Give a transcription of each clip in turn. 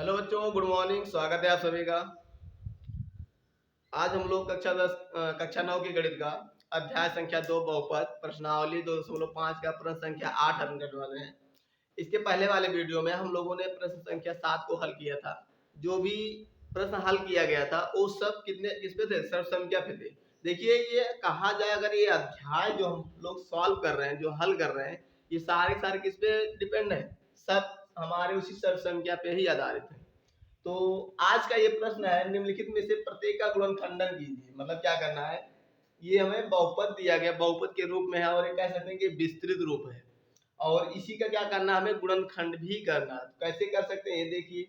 Hello बच्चों, good morning. स्वागत है आप सभी का। आज हम लोग कक्षा 9 की गणित का अध्याय संख्या 2 बहुपद प्रश्नावली 2.5 का प्रश्न संख्या 8 हल करने वाले हैं। इसके पहले वाले वीडियो में हम लोगों ने प्रश्न संख्या 7 को हल किया था। जो भी प्रश्न हल किया गया था वो सब किस पे थे? सर्व संख्या पे थे। देखिए, ये कहा जाए अगर ये अध्याय जो हम लोग सॉल्व कर रहे हैं, जो हल कर रहे हैं, ये सारे किस पे डिपेंड है? सब हमारे उसी सर्व संख्या पे ही आधारित है। तो आज का ये प्रश्न है, निम्नलिखित में से प्रत्येक का गुणनखंडन कीजिए। मतलब क्या करना है, ये हमें बहुपद दिया गया, बहुपद के रूप में है और ये कह सकते हैं कि विस्तृत रूप है और इसी का क्या करना है, हमें गुणनखंड भी करना है। तो कैसे कर सकते हैं ये देखिए।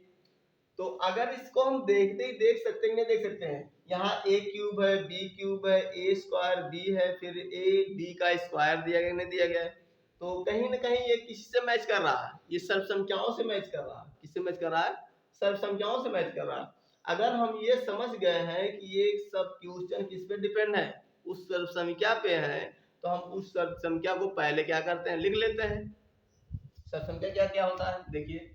तो अगर इसको हम देखते ही देख सकते हैं, नहीं देख सकते हैं, यहाँ a क्यूब है, b क्यूब है, a स्क्वायर b है, फिर a b का स्क्वायर दिया गया, नहीं दिया गया है। तो कहीं ना कहीं ये किसी से मैच कर रहा है, ये सर्व संख्याओं से मैच कर रहा है। किससे मैच कर रहा है? सर्व संख्याओं से मैच कर रहा है। अगर हम ये समझ गए हैं कि ये सब क्वेश्चन किस पे डिपेंड है, उस सर्व संख्या पे है, तो हम उस सर्व संख्या को पहले क्या करते हैं, लिख लेते हैं। सर्व संख्या क्या क्या होता है देखिए,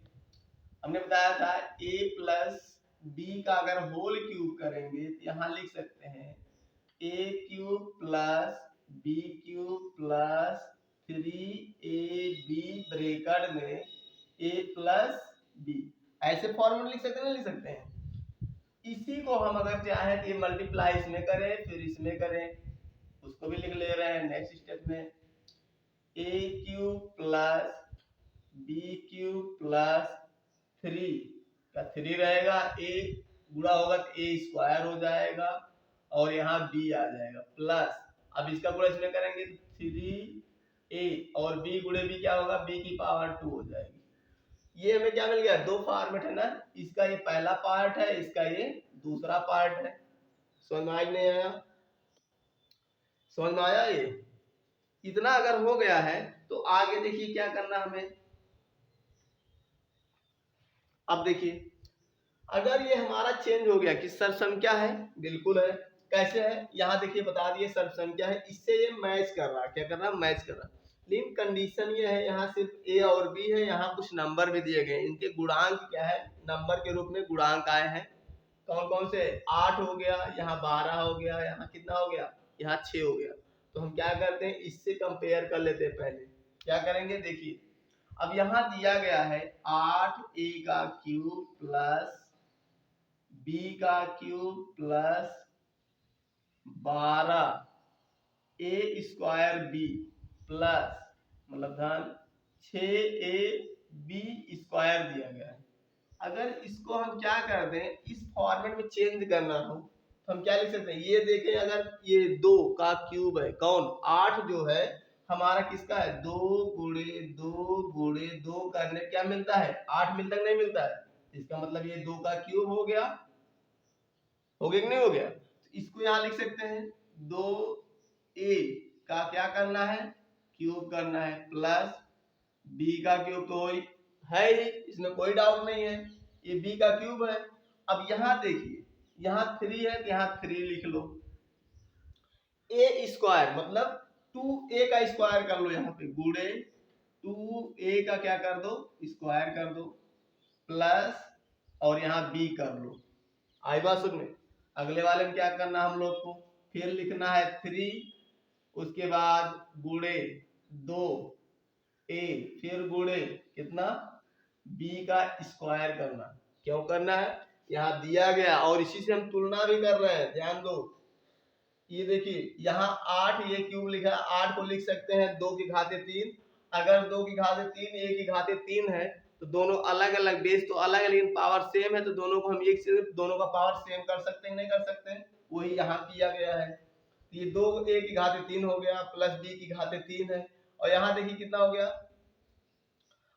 हमने बताया था a प्लस बी का अगर होल क्यूब करेंगे तो यहाँ लिख सकते हैं a cube plus B cube plus 3ab bracket में a प्लस बी। ऐसे फॉर्मूला लिख सकते हैं, नहीं लिख सकते हैं। इसी को हम अगर चाहें तो ये मल्टीप्लाई इसमें करें, फिर इसमें करें, उसको भी लिख ले रहे हैं नेक्स्ट स्टेप में। a cube plus B cube plus 3 का 3 रहेगा, a गुणा होगा तो a स्क्वायर हो जाएगा और यहाँ b आ जाएगा प्लस, अब इसका गुणा इसमें करेंगे तो 3a और b गुणे b क्या होगा, b की पावर 2 हो जाएगी। ये हमें क्या मिल गया, दो फॉर्मेट है ना, इसका ये पहला पार्ट है, इसका ये दूसरा पार्ट है। समझ में आया नहीं आया? समझ में आया? ये इतना अगर हो गया है तो आगे देखिए क्या करना हमें। अब देखिए, अगर ये हमारा चेंज हो गया कि सर्व संख्या है, बिल्कुल है। कैसे है, यहाँ देखिए बता दिए सर्व संख्या है, इससे ये मैच कर रहा है। क्या कर रहा है? मैच कर रहा है। लेकिन कंडीशन ये है, यहाँ सिर्फ a और b है, यहाँ कुछ नंबर भी दिए गए, इनके गुणांक क्या है, नंबर के रूप में गुणांक आए हैं। कौन कौन से? 8 हो गया, यहाँ 12 हो गया, यहाँ कितना हो गया, यहाँ 6 हो गया। तो हम क्या करते हैं, इससे कंपेयर कर लेते हैं। पहले क्या करेंगे देखिए, अब यहाँ दिया गया है 8a का क्यूब प्लस b का cube plus 12 a square b plus मतलब धन 6ab स्क्वायर दिया गया है। अगर इसको हम क्या कर दें, इस फॉर्मेट में चेंज करना हो तो हम क्या लिख सकते हैं, ये देखें, अगर ये 2 का क्यूब है, कौन 8 जो है हमारा किसका है, 2 गुणे 2 गुणे 2 करने क्या मिलता है, 8 मिलता है, नहीं मिलता है। इसका मतलब ये 2 का क्यूब हो गया, हो गया कि नहीं हो गया। तो इसको यहाँ लिख सकते हैं, 2a का क्या करना है, क्यूब करना है, प्लस b का क्यूब तो है ही, इसमें कोई डाउट नहीं है, ये b का क्यूब है। अब यहाँ देखिए, यहाँ 3 है तो यहाँ 3 लिख लो। a स्क्वायर मतलब 2a का स्क्वायर कर लो, यहाँ पे गुणे 2a का क्या कर दो, स्क्वायर कर दो, प्लस और यहाँ b कर लो। आई बात समझ में? अगले वाले में क्या करना हम लोग को, फिर लिखना है 3, उसके बाद गुणे 2a, फिर गुणे कितना, b का स्क्वायर करना। क्यों करना है, यहाँ दिया गया और इसी से हम तुलना भी कर रहे हैं, ध्यान दो। ये देखिए, यहाँ 8 ये क्यूब लिखा है, 8 को लिख सकते हैं 2 की घाते 3। अगर 2 की घाते 3 a की घाते 3 है तो दोनों अलग अलग, बेस तो अलग है लेकिन पावर सेम है, तो दोनों को हम एक से दोनों का पावर सेम कर सकते हैं, नहीं कर सकते हैं? वही यहाँ किया गया है। ये 2 a की घाते 3 हो गया, प्लस b की घाते 3 है, और यहाँ देखिए कितना हो गया।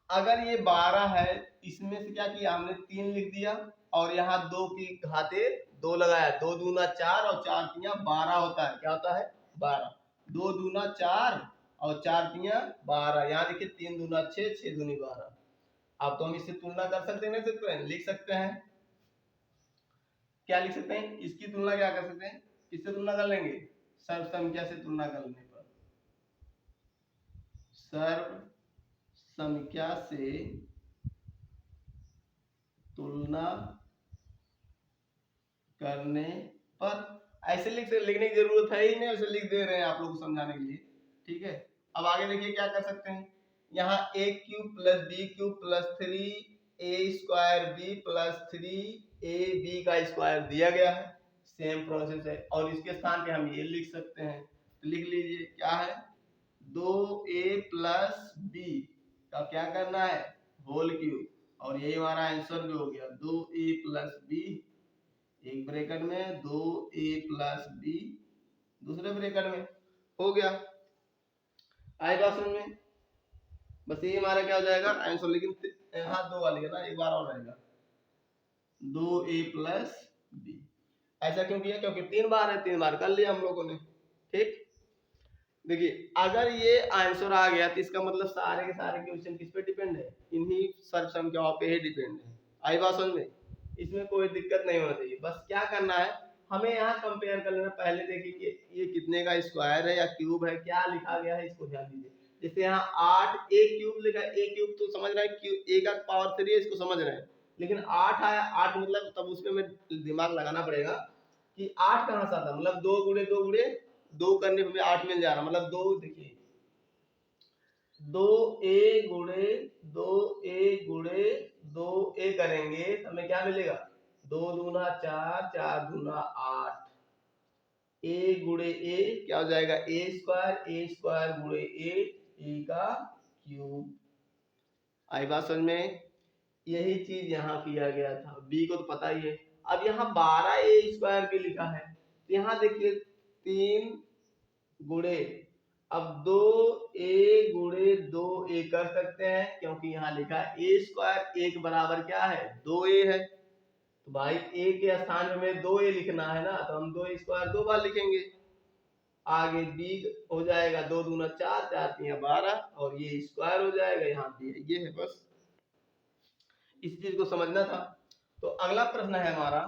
अगर ये 12 है, इसमें से क्या किया हमने, 3 लिख दिया और यहाँ 2 की घाते 2 लगाया, 2 दूना 4 और 4 तिया 12 होता है। क्या होता है? 12। 2 दूना 4 और 4 तिया 12, यहाँ देखिए 3 दूना 6, 6 दूनी 12। अब तो हम इससे तुलना कर सकते हैं, नहीं सकते हैं? लिख सकते हैं। क्या लिख सकते हैं, इसकी तुलना क्या कर सकते हैं, किससे तुलना कर लेंगे, सर्व संख्या से तुलना करने पर। सर्व संख्या से तुलना करने पर, ऐसे लिखने की जरूरत है ही नहीं, ऐसे लिख दे रहे हैं आप लोग को समझाने के लिए। ठीक है, अब आगे देखिए क्या कर सकते हैं। यहाँ a cube plus B cube plus 3a square B plus 3ab का स्क्वायर दिया गया है। सेम प्रोसेस है, और इसके स्थान पे हम ये लिख सकते हैं। तो लिख लीजिए क्या है, 2a प्लस बी का क्या करना है, होल क्यूब, और यही हमारा आंसर भी हो गया। 2a प्लस बी एक ब्रैकेट में, 2a प्लस बी दूसरे ब्रैकेट में, हो गया। आएगा समझ में, बस ये हमारा क्या हो जाएगा आंसर। लेकिन यहाँ 2 वाली है ना, एक बार और रहेगा 2a प्लस बी। ऐसा क्यों किया, क्योंकि 3 बार है, 3 बार कर लिया हम लोगों ने। ठीक, देखिए अगर ये आंसर आ गया तो इसका मतलब सारे के सारे क्वेश्चन किस पे डिपेंड है, इन्हीं सर्व संख्याओं पे ही डिपेंड है। आई बात समझ में, इसमें कोई दिक्कत नहीं होना चाहिए। बस क्या करना है, हमें यहाँ कंपेयर कर लेना। पहले देखिए कि ये कितने का स्क्वायर है या क्यूब है, क्या लिखा गया है इसको ध्यान दीजिए। जैसे यहाँ 8 a क्यूब लिखा है, a क्यूब तो समझ रहे हैं, a का पावर 3 है, इसको समझ रहे हैं। लेकिन 8 आया, 8 मतलब तब उसमें हमें दिमाग लगाना पड़ेगा कि 8 कहाँ से आता, मतलब 2 गुणे 2 गुणे 2 करने पे 8 मिल जा रहा, मतलब 2, देखिए 2a गुणे 2a गुणे 2a करेंगे तो हमें क्या मिलेगा, 2 दूना 4, 4 दूना 8, a गुणे a क्या हो जाएगा, a स्क्वायर गुणे a का क्यूब। आई बात समझ में, यही चीज यहाँ किया गया था। b को तो पता ही है। अब यहाँ 12a स्क्वायर भी लिखा है, तो यहाँ देखिए 3 गुणे, अब 2a गुणे 2a कर सकते हैं, क्योंकि यहाँ लिखा है a स्क्वायर, a के बराबर क्या है, 2a है। तो भाई a के स्थान में हमें 2a लिखना है ना, तो हम 2a स्क्वायर 2 बार लिखेंगे। आगे b हो जाएगा 2 दूना 4, 4 3 12, और ये स्क्वायर हो जाएगा, यहाँ पे ये है। बस इस चीज को समझना था। तो अगला प्रश्न है हमारा,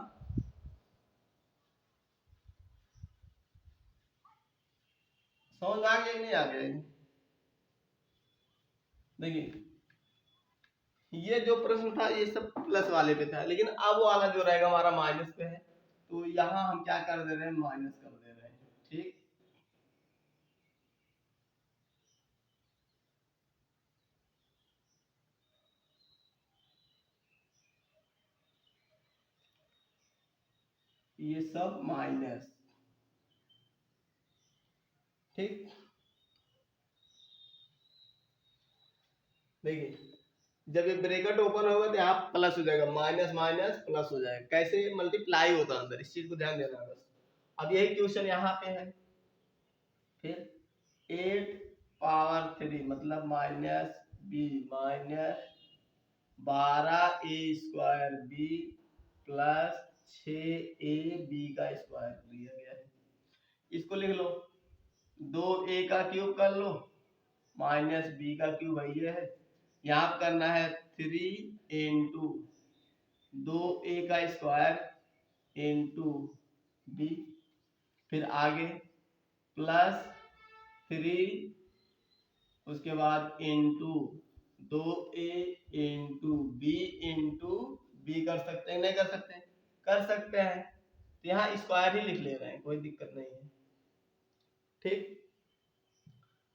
समझ आ गया नहीं आ गया, देखिए ये जो प्रश्न था ये सब प्लस वाले पे था, लेकिन अब वाला जो रहेगा हमारा माइनस पे है। तो यहाँ हम क्या कर दे रहे हैं, माइनस कर दे रहे हैं। ठीक, ये सब माइनस। ठीक, देखिए जब ये ब्रैकेट ओपन होगा तो यहाँ प्लस हो जाएगा, माइनस माइनस प्लस हो जाएगा। कैसे मल्टीप्लाई होता है अंदर, इस चीज को ध्यान देना है बस। अब यही क्वेश्चन यहाँ पे है। फिर 8 पावर 3 मतलब minus B minus 12a square B plus 6ab का स्क्वायर दिया गया है। इसको लिख लो, 2a का क्यूब कर लो माइनस b का क्यूब है ये है। यहाँ करना है 3 इंटू 2a का स्क्वायर इंटू b, फिर आगे प्लस 3, उसके बाद into 2a into B into B. कर सकते हैं नहीं कर सकते, कर सकते हैं। तो यहाँ स्क्वायर ही लिख ले रहे हैं, कोई दिक्कत नहीं है। ठीक,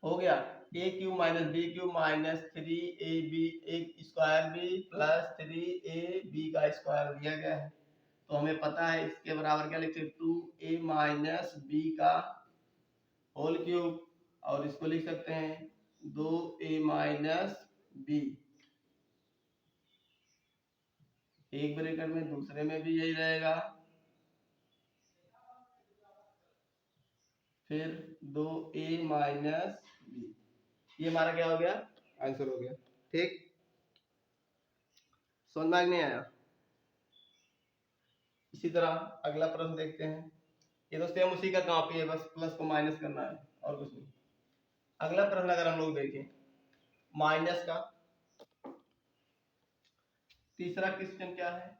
हो गया। a cube minus B cube minus 3ab एक स्क्वायर बी प्लस 3ab का स्क्वायर दिया गया है। तो हमें पता है इसके बराबर क्या लिखते हैं, 2a माइनस बी का होल क्यूब, और इसको लिख सकते हैं 2a माइनस बी, एक ब्रैकेट में, दूसरे में भी यही रहेगा, फिर 2a माइनस बी। ये हमारा क्या हो गया, आंसर हो गया। ठीक, समझ में नहीं आया। इसी तरह अगला प्रश्न देखते हैं। ये तो सेम उसी का कॉपी है, बस प्लस को माइनस करना है और कुछ नहीं। अगला प्रश्न अगर हम लोग देखें माइनस का, तीसरा क्वेश्चन क्या है,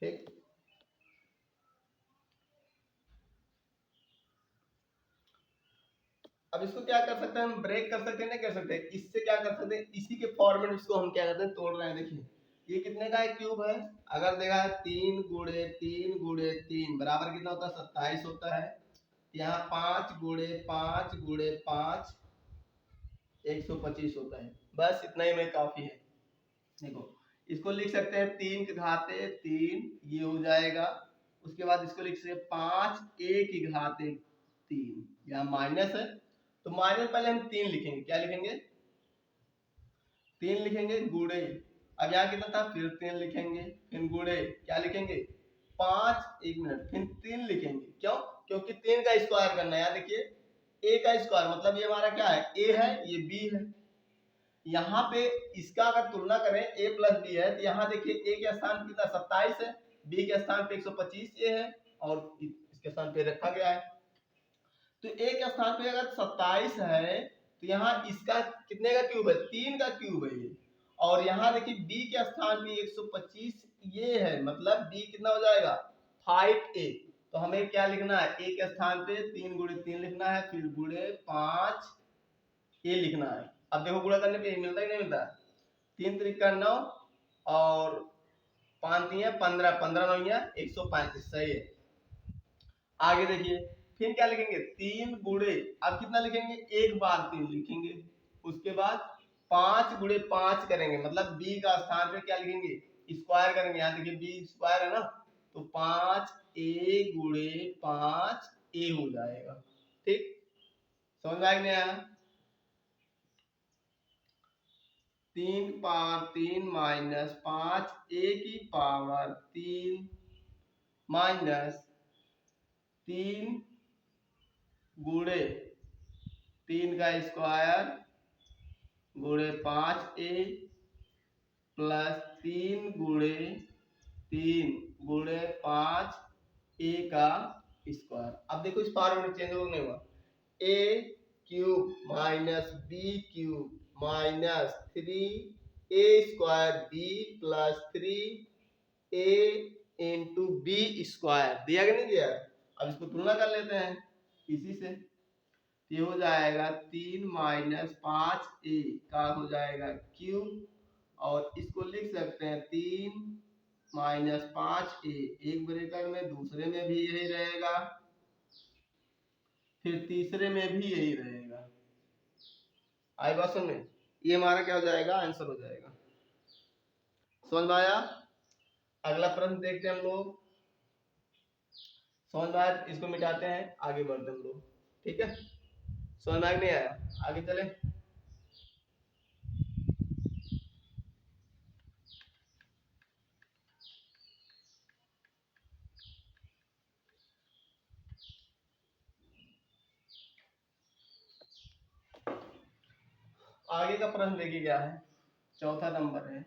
ठीक। अब इसको क्या कर सकते हैं हम, ब्रेक कर सकते हैं, नहीं कर सकते, इससे क्या कर सकते हैं, इसी के फॉर्म में इसको हम क्या करते हैं, तोड़ रहे हैं। देखिए ये कितने का एक क्यूब है, अगर देखा है 3 गुणे 3 गुणे 3 बराबर कितना होता है, 27 होता है। यहाँ 5 गुणे 5 गुणे 5 125 होता है। बस इतना ही में काफी है। देखो इसको लिख सकते हैं 3 के घाते 3, ये हो जाएगा। उसके बाद इसको लिख सकते हैं 5 a की घाते 3, यहाँ माइनस है तो माइनस पहले हम 3 लिखेंगे, क्या लिखेंगे, 3 लिखेंगे गुणे, अब यहाँ कितना था, फिर 3 लिखेंगे, फिर गुणे क्या लिखेंगे 5, 1 मिनट, फिर 3 लिखेंगे। क्यों, क्योंकि 3 का स्क्वायर करना है। यहाँ देखिए a का स्क्वायर मतलब ये हमारा क्या है, a है, ये b है। यहाँ पे इसका अगर तुलना करें a प्लस बी है तो यहाँ देखिए a के स्थान कितना 27 है, b के स्थान पे 125 a है और इसके स्थान पे रखा गया है। तो a के स्थान पे अगर 27 है तो यहाँ इसका कितने का क्यूब है, 3 का क्यूब है ये। और यहाँ देखिए b के स्थान पे 125 ये है, मतलब b कितना हो जाएगा 5a। तो हमें क्या लिखना है, a के स्थान पे 3 गुणे 3 लिखना है, फिर गुणे 5 a लिखना है। अब देखो गुणा करने पे मिलता है नहीं मिलता, 3 त्रिका 9 और 5 दिए 15, 15 9 135, सही है। आगे देखिए फिर क्या लिखेंगे, 3 गुणे, अब कितना लिखेंगे, एक बार 3 लिखेंगे, उसके बाद 5 गुणे 5 करेंगे, मतलब b का स्थान पे क्या लिखेंगे, स्क्वायर करेंगे। यहाँ देखिए b स्क्वायर है ना, तो 5a गुणे 5a हो जाएगा। ठीक, समझ में आ गया नहीं आया, 3 पावर 3 माइनस 5 a की पावर 3 माइनस 3 गुणे 3 का स्क्वायर गुणे 5a प्लस 3 गुणे 3 गुणे 5a का स्क्वायर। अब देखो इस पावर में चेंज नहीं हुआ, a cube minus b cube minus 3a square b plus 3a into B square, दिया कि नहीं दिया। अब इसको तुलना कर लेते हैं इसी से, ये हो जाएगा 3 माइनस 5a का हो जाएगा क्यूब, और इसको लिख सकते हैं 3 माइनस 5a, एक ब्रैकेट में, दूसरे में भी यही रहेगा, फिर तीसरे में भी यही रहेगा। आई बात समझ में, ये हमारा क्या हो जाएगा, आंसर हो जाएगा। समझ में आया। अगला प्रश्न देखते हैं हम लोग, समझ में आया, इसको मिटाते हैं, आगे बढ़ते हैं हम लोग। ठीक है, समझ में नहीं आया, आगे चले। आगे का प्रश्न देखिए क्या है, चौथा नंबर है,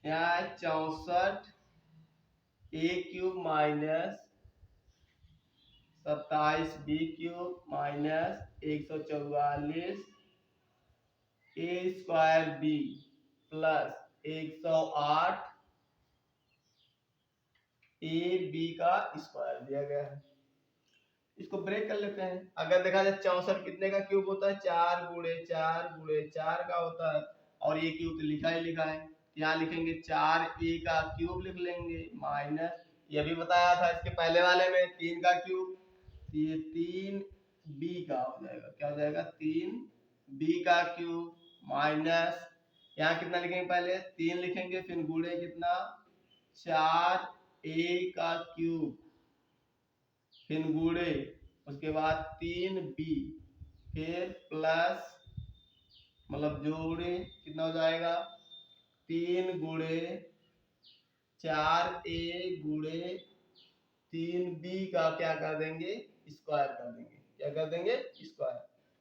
यहाँ 64 a cube minus 27 b cube minus 144 a square b plus 108 a b का स्क्वायर दिया गया है। इसको ब्रेक कर लेते हैं। अगर देखा जाए 64 कितने का क्यूब होता है, 4 गुणे 4 गुणे 4 का होता है, और ये क्यूब तो लिखा ही लिखा है, यहाँ लिखेंगे 4a का क्यूब लिख लेंगे, माइनस ये भी बताया था इसके पहले वाले में 3 का क्यूब, ये 3b का हो जाएगा, क्या हो जाएगा 3b का क्यूब, माइनस यहाँ कितना लिखेंगे, पहले 3 लिखेंगे, फिर गुणे कितना 4a का क्यूब, फिर गुणे उसके बाद 3b, फिर प्लस मतलब जोड़े कितना हो जाएगा 3 गुणे 4a गुणे 3b का क्या कर देंगे, स्क्वायर कर देंगे, क्या कर देंगे, स्क्वायर।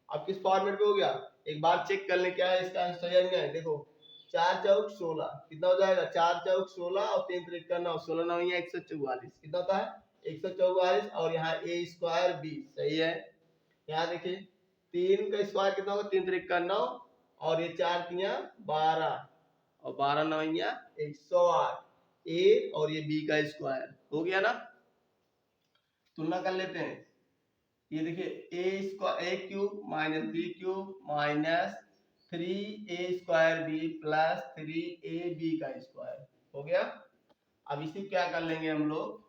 अब किस फॉर्मेट पे हो गया, एक बार चेक कर ले क्या है इसका आंसर है। देखो 4 चौक 16 कितना हो जाएगा, 4 चौक 16 और 3 त्रिका 9, 16 9 144 कितना होता है 144, और यहाँ a स्क्वायर b, सही है। यहाँ देखिए 3 का स्क्वायर कितना होगा, 3 त्रिका 9 और ये 4 तिया 12 और 12 9 108, ए और ये बी का स्क्वायर हो गया ना। तुलना कर लेते हैं। ये देखिए a cube minus B cube minus 3a² b plus 3ab का स्क्वायर हो गया। अब इसी क्या कर लेंगे हम लोग,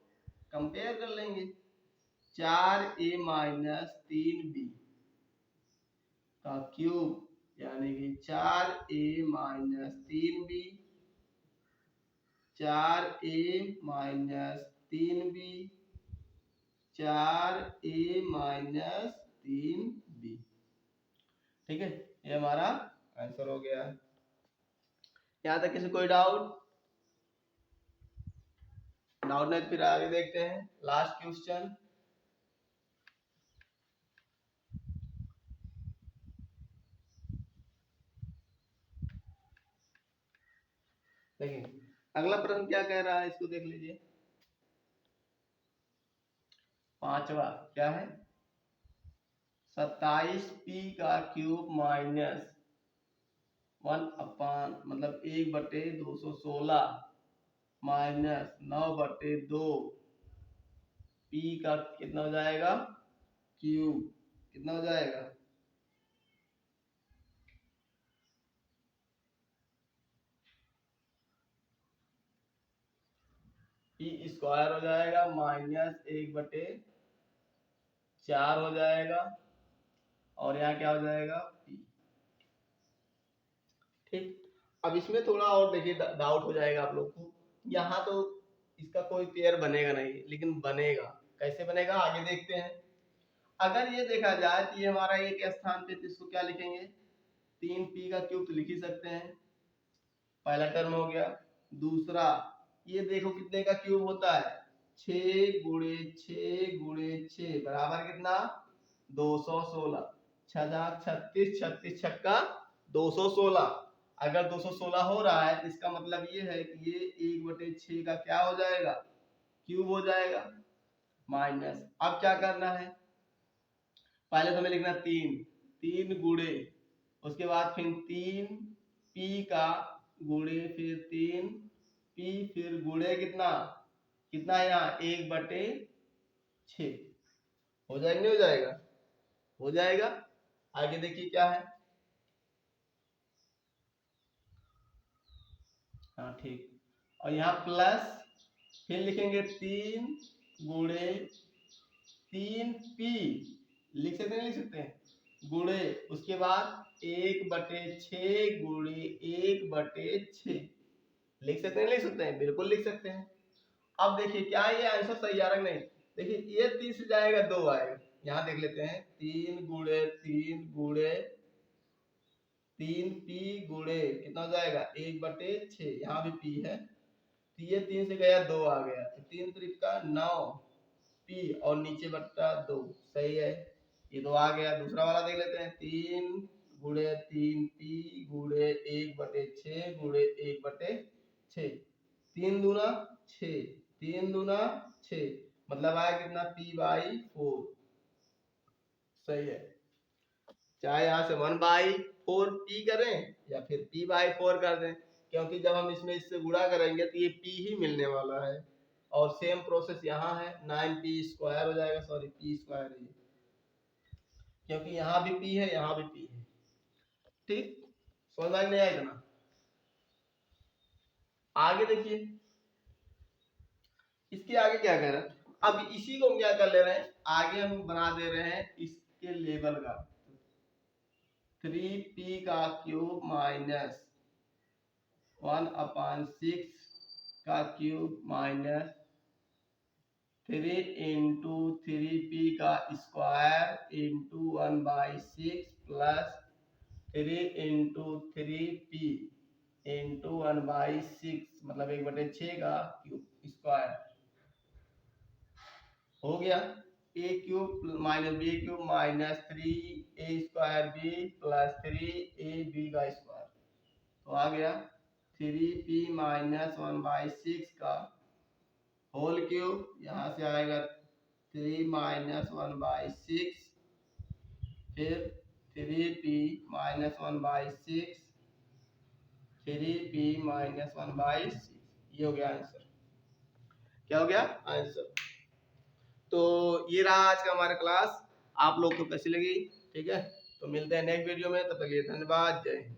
कंपेयर कर लेंगे। 4a माइनस 3b का क्यूब यानी कि 4a minus 3b, 4a minus 3b, 4a minus 3b। ठीक है, ये हमारा आंसर हो गया। यहां तक किसी कोई डाउट नहीं तो फिर आगे देखते हैं लास्ट क्वेश्चन। देखिए अगला प्रश्न क्या कह रहा है, इसको देख लीजिए। पांचवा क्या है, 27p का क्यूब माइनस 1 मतलब 1/216 माइनस 9/2 p का कितना हो जाएगा क्यूब, कितना हो जाएगा, पी स्क्वायर हो जाएगा माइनस 1/4 हो जाएगा और यहाँ क्या हो जाएगा पी। ठीक, अब इसमें थोड़ा और देखिए डाउट हो जाएगा आप लोग को। यहाँ तो इसका कोई पेयर बनेगा नहीं, लेकिन बनेगा, कैसे बनेगा आगे देखते हैं। अगर ये देखा जाए तो ये हमारा एक स्थान पे, तो इसको क्या लिखेंगे, 3p का क्यूब तो लिख ही सकते हैं, पहला टर्म हो गया। दूसरा ये देखो कितने का क्यूब होता है, 6 गुणे 6 गुणे 6 बराबर कितना 216, 36 36 छक्का 216। अगर 216 हो रहा है तो इसका मतलब ये है कि ये 1/6 का क्या हो जाएगा क्यूब हो जाएगा माइनस। अब क्या करना है, पहले तो हमें लिखना 3 गुणे, उसके बाद फिर 3p का गुणे फिर 3p फिर गुणे कितना कितना है यहाँ 1/6 हो जाएगा, नहीं हो जाएगा, हो जाएगा। आगे देखिए क्या है, हाँ ठीक, और यहाँ प्लस फिर लिखेंगे 3 गुणे 3p, लिख सकते हैं, लिख सकते हैं गुणे, उसके बाद 1/6 गुणे 1/6 लिख सकते हैं, लिख सकते हैं, बिल्कुल लिख सकते हैं। अब देखिए क्या ये आंसर सही आ रहा है नहीं, देखिए ये 3 से जाएगा 2 आएगा, यहाँ देख लेते हैं 3 गुणे 3 गुणे 3p गुणे कितना हो जाएगा 1/6, यहाँ भी p है, तो ये 3 से गया 2 आ गया, तो 3 त्रिका 9 p और नीचे बट्टा 2, सही है, ये 2 आ गया। दूसरा वाला देख लेते हैं, 3 गुणे 3p गुणे 1/6 गुणे 1/6, 3 दूना 6, 3 दूना 6 मतलब आया कितना p/4, सही है। चाहे यहाँ से 1/4 p करें या फिर p/4 कर दें, क्योंकि जब हम इसमें इससे गुणा करेंगे तो ये p ही मिलने वाला है। और सेम प्रोसेस यहाँ है, 9p² हो जाएगा, सॉरी p² है ये, क्योंकि यहाँ भी p है यहाँ भी p है। ठीक, समझ में नहीं आया इतना। आगे देखिए इसके आगे क्या कह रहा है, अब इसी को हम क्या कर ले रहे हैं, आगे हम बना दे रहे हैं इसके लेवल का 3p का क्यूब माइनस 1/6 का क्यूब माइनस 3 इंटू 3p का square into 1/6 plus 3 into 3p into 1/6 मतलब 1/6 का क्यूब स्क्वायर हो गया। a cube minus b cube minus 3a² b plus 3ab का स्क्वायर, तो आ गया 3p माइनस 1/6 का होल क्यूब, यहाँ से आएगा 3 माइनस 1/6 फिर 3p माइनस 1/6 3p माइनस 1/6, ये हो गया आंसर। क्या हो गया आंसर। तो ये रहा आज का हमारा क्लास, आप लोग को कैसी लगी, ठीक है। तो मिलते हैं नेक्स्ट वीडियो में, तब तक के लिए धन्यवाद, जय हिंद।